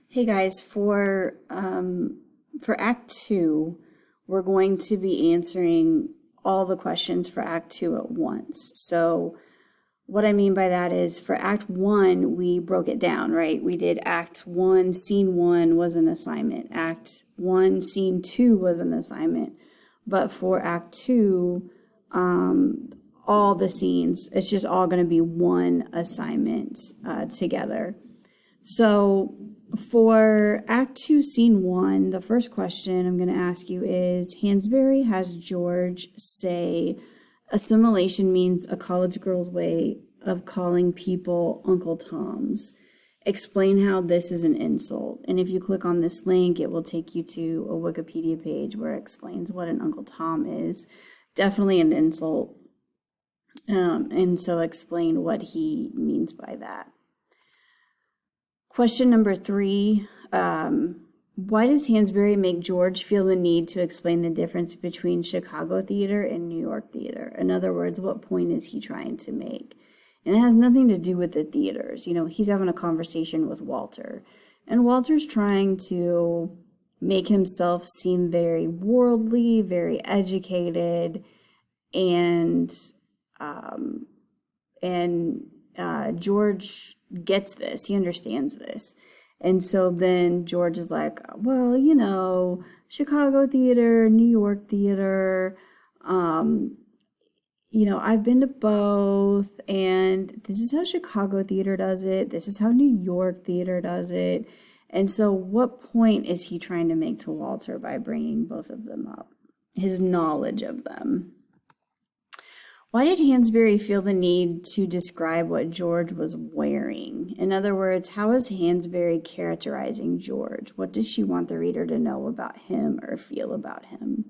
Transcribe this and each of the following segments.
Hey guys, for Act Two, we're going to be answering all the questions for Act Two at once. So what I mean by that is for Act One, we broke it down, right? We did Act One, Scene One was an assignment. Act One, Scene Two was an assignment. But for Act Two, all the scenes, it's just all going to be one assignment together. So for Act 2, Scene 1, the first question I'm going to ask you is, Hansberry has George say, assimilation means a college girl's way of calling people Uncle Toms. Explain how this is an insult. And if you click on this link, it will take you to a Wikipedia page where it explains what an Uncle Tom is. Definitely an insult. And so explain what he means by that. Question number 3, why does Hansberry make George feel the need to explain the difference between Chicago theater and New York theater? In other words, what point is he trying to make? And it has nothing to do with the theaters. You know, he's having a conversation with Walter. And Walter's trying to make himself seem very worldly, very educated, and George gets this. He understands this. And so then George is like, well, you know, Chicago theater, New York theater, you know, I've been to both, and this is how Chicago theater does it. This is how New York theater does it. And so what point is he trying to make to Walter by bringing both of them up? His knowledge of them. Why did Hansberry feel the need to describe what George was wearing? In other words, how is Hansberry characterizing George? What does she want the reader to know about him or feel about him?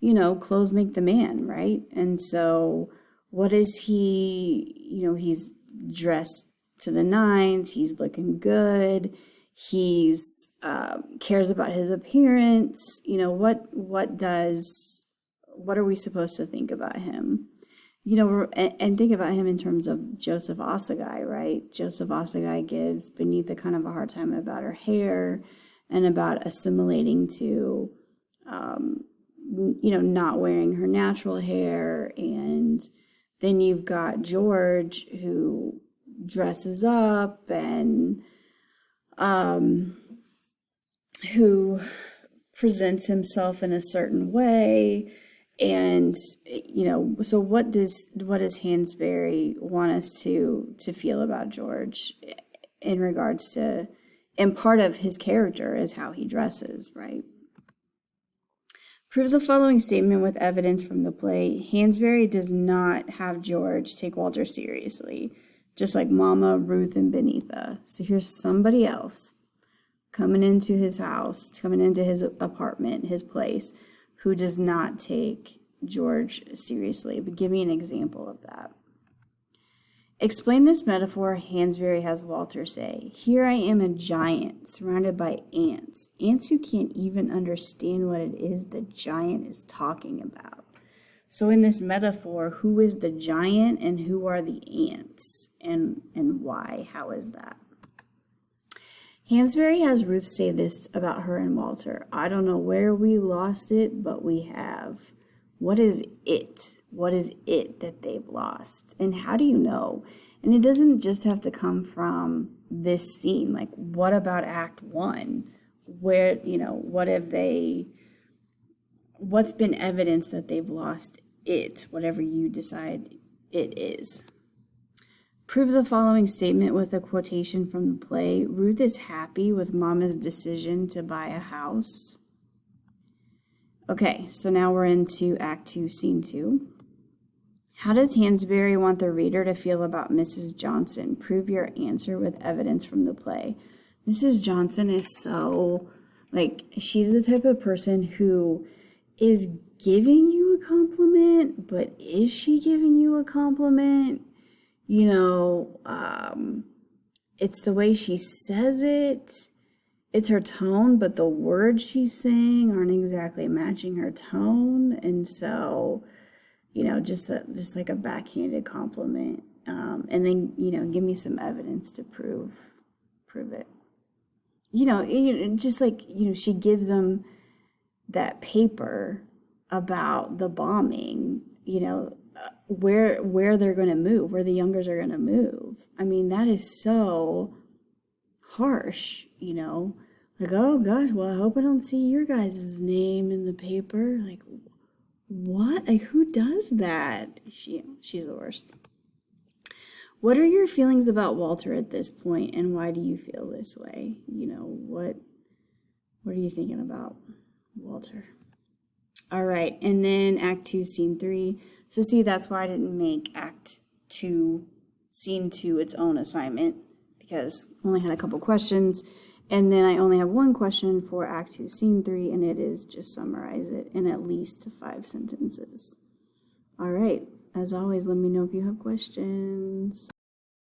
You know, clothes make the man, right? And so what is he, you know, he's dressed to the nines, he's looking good, he's cares about his appearance. You know, what are we supposed to think about him? You know, and think about him in terms of Joseph Osagai, right? Joseph Osagai gives Beneath a kind of a hard time about her hair and about assimilating to, you know, not wearing her natural hair. And then you've got George who dresses up and who presents himself in a certain way. And, you know, so what does Hansberry want us to feel about George in regards to, and part of his character is how he dresses, right? Prove the following statement with evidence from the play. Hansberry does not have George take Walter seriously, just like Mama, Ruth, and Benitha. So here's somebody else coming into his house, coming into his apartment, his place, who does not take George seriously. But give me an example of that. Explain this metaphor Hansberry has Walter say. Here I am, a giant surrounded by ants. Ants who can't even understand what it is the giant is talking about. So in this metaphor, who is the giant and who are the ants? And why? How is that? Hansberry has Ruth say this about her and Walter. I don't know where we lost it, but we have. What is it? What is it that they've lost? And how do you know? And it doesn't just have to come from this scene. Like, what about Act 1? Where, you know, what's been evidence that they've lost it, whatever you decide it is? Prove the following statement with a quotation from the play. Ruth is happy with Mama's decision to buy a house. Okay, so now we're into Act 2, Scene 2. How does Hansberry want the reader to feel about Mrs. Johnson? Prove your answer with evidence from the play. Mrs. Johnson is so, like, she's the type of person who is giving you a compliment, but is she giving you a compliment? You know, it's the way she says it. It's her tone, but the words she's saying aren't exactly matching her tone. And so, you know, just like a backhanded compliment. And then, you know, give me some evidence to prove it. just like, she gives them that paper about the bombing, where they're going to move, where the Youngers are going to move. I mean, that is so harsh, like, oh gosh, well, I hope I don't see your guys' name in the paper. Like, what? Like, who does that? She's the worst. What are your feelings about Walter at this point, and why do you feel this way? What are you thinking about Walter? All right, and then Act 2, Scene 3. So see, that's why I didn't make Act 2, Scene 2 its own assignment, because I only had a couple questions, and then I only have one question for Act 2, Scene 3, and it is just summarize it in at least 5 sentences. All right, as always, let me know if you have questions.